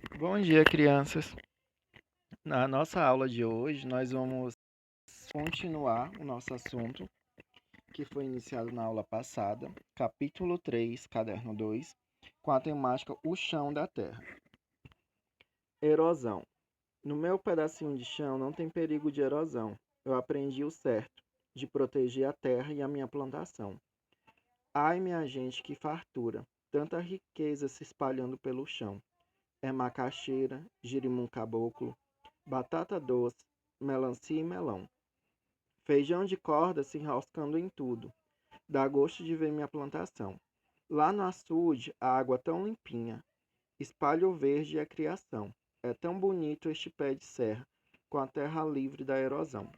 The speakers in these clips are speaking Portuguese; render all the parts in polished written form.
Bom dia, crianças. Na nossa aula de hoje, nós vamos continuar o nosso assunto que foi iniciado na aula passada, capítulo 3, caderno 2, com a temática O Chão da Terra. Erosão. No meu pedacinho de chão não tem perigo de erosão. Eu aprendi o certo, de proteger a terra e a minha plantação. Ai, minha gente, que fartura! Tanta riqueza se espalhando pelo chão. É macaxeira, girimum caboclo, batata doce, melancia e melão. Feijão de corda se enroscando em tudo. Dá gosto de ver minha plantação. Lá no açude, a água tão limpinha. Espalha o verde e a criação. É tão bonito este pé de serra, com a terra livre da erosão.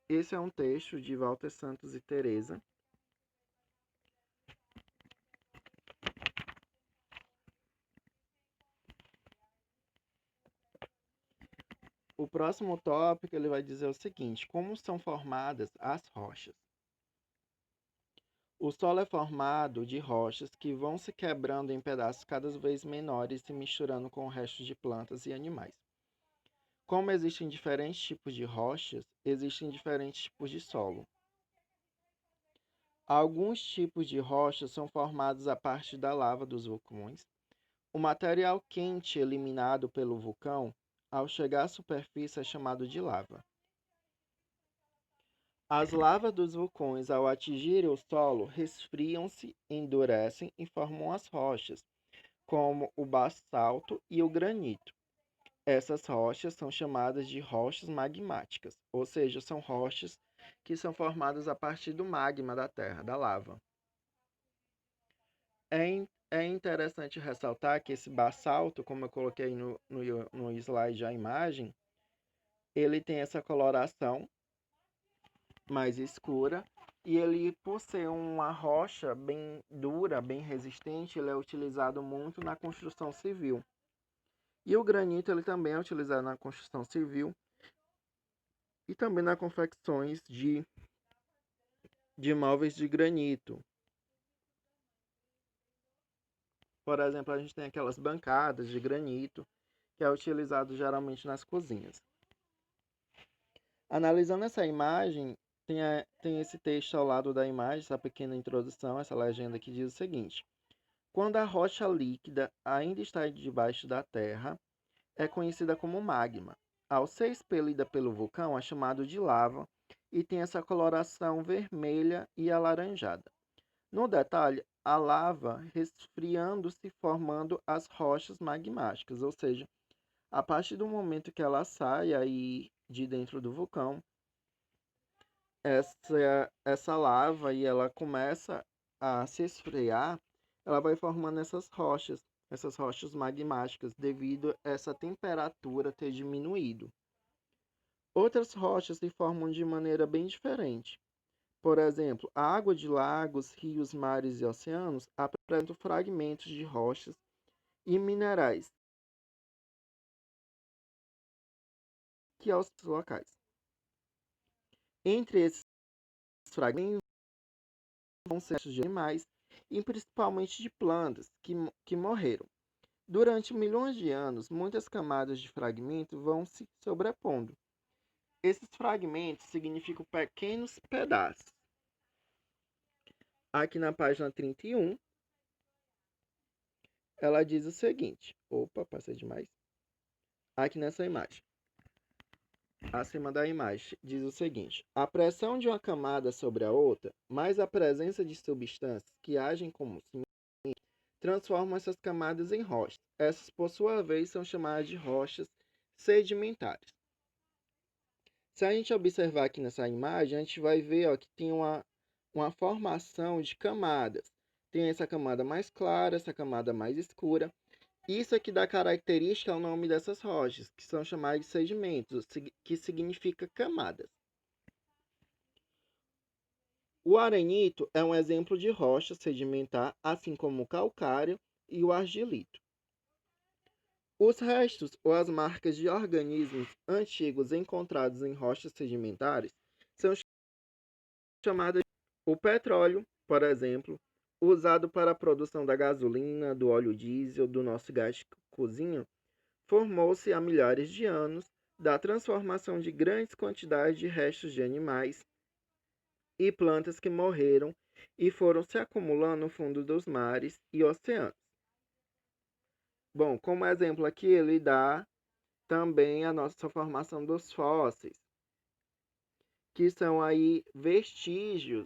Esse é um texto de Walter Santos e Teresa. O próximo tópico ele vai dizer o seguinte: como são formadas as rochas? O solo é formado de rochas que vão se quebrando em pedaços cada vez menores e misturando com restos de plantas e animais. Como existem diferentes tipos de rochas, existem diferentes tipos de solo. Alguns tipos de rochas são formados a partir da lava dos vulcões. O material quente eliminado pelo vulcão, ao chegar à superfície, é chamado de lava. As lavas dos vulcões, ao atingirem o solo, resfriam-se, endurecem e formam as rochas, como o basalto e o granito. Essas rochas são chamadas de rochas magmáticas, ou seja, são rochas que são formadas a partir do magma da Terra, da lava. É interessante ressaltar que esse basalto, como eu coloquei no slide a imagem, ele tem essa coloração mais escura e ele, por ser uma rocha bem dura, bem resistente, ele é utilizado muito na construção civil. E o granito ele também é utilizado na construção civil e também nas confecções de móveis de granito. Por exemplo, a gente tem aquelas bancadas de granito que é utilizado geralmente nas cozinhas. Analisando essa imagem, tem esse texto ao lado da imagem, essa pequena introdução, essa legenda que diz o seguinte: quando a rocha líquida ainda está debaixo da terra, é conhecida como magma. Ao ser expelida pelo vulcão, é chamado de lava e tem essa coloração vermelha e alaranjada. No detalhe, a lava resfriando-se formando as rochas magmáticas, ou seja, a partir do momento que ela sai aí de dentro do vulcão, essa lava e ela começa a se esfriar, ela vai formando essas rochas magmáticas, devido a essa temperatura ter diminuído. Outras rochas se formam de maneira bem diferente. Por exemplo, a água de lagos, rios, mares e oceanos apresentam fragmentos de rochas e minerais que aos locais. Entre esses fragmentos vão ser restos de animais e principalmente de plantas que morreram. Durante milhões de anos, muitas camadas de fragmentos vão se sobrepondo. Esses fragmentos significam pequenos pedaços. Aqui na página 31, ela diz o seguinte. Opa, passei demais. Aqui nessa imagem. Acima da imagem, diz o seguinte: a pressão de uma camada sobre a outra, mais a presença de substâncias que agem como cimento, transformam essas camadas em rochas. Essas, por sua vez, são chamadas de rochas sedimentares. Se a gente observar aqui nessa imagem, a gente vai ver ó, que tem uma formação de camadas. Tem essa camada mais clara, essa camada mais escura. Isso aqui dá característica ao nome dessas rochas, que são chamadas de sedimentos, que significa camadas. O arenito é um exemplo de rocha sedimentar, assim como o calcário e o argilito. Os restos ou as marcas de organismos antigos encontrados em rochas sedimentares são chamadas de o petróleo, por exemplo, usado para a produção da gasolina, do óleo diesel, do nosso gás de cozinha, formou-se há milhares de anos da transformação de grandes quantidades de restos de animais e plantas que morreram e foram se acumulando no fundo dos mares e oceanos. Bom, como exemplo aqui, ele dá também a nossa formação dos fósseis, que são aí vestígios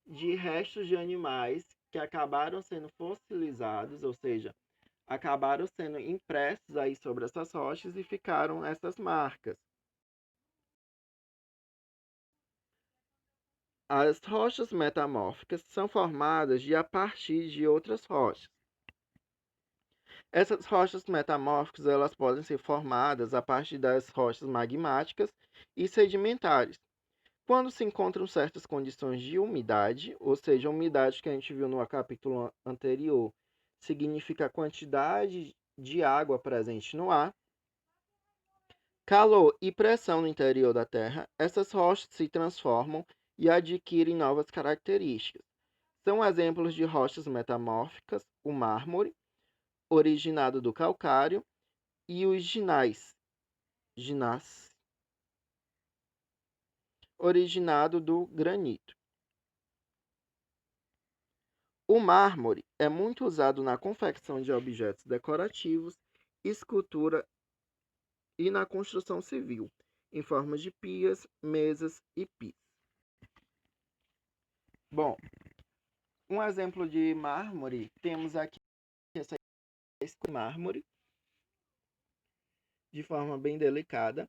de restos de animais que acabaram sendo fossilizados, ou seja, acabaram sendo impressos aí sobre essas rochas e ficaram essas marcas. As rochas metamórficas são formadas a partir de outras rochas. Essas rochas metamórficas elas podem ser formadas a partir das rochas magmáticas e sedimentares. Quando se encontram certas condições de umidade, ou seja, a umidade que a gente viu no capítulo anterior, significa a quantidade de água presente no ar, calor e pressão no interior da Terra, essas rochas se transformam e adquirem novas características. São exemplos de rochas metamórficas o mármore, originado do calcário, e os ginás, originado do granito. O mármore é muito usado na confecção de objetos decorativos, escultura e na construção civil, em forma de pias, mesas e pis. Bom, um exemplo de mármore, temos aqui essa mármore, de forma bem delicada.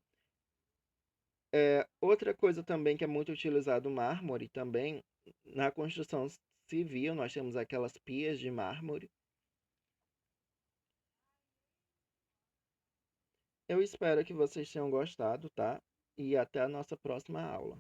Outra coisa também que é muito utilizado o mármore também, na construção civil, nós temos aquelas pias de mármore. Eu espero que vocês tenham gostado, tá? E até a nossa próxima aula.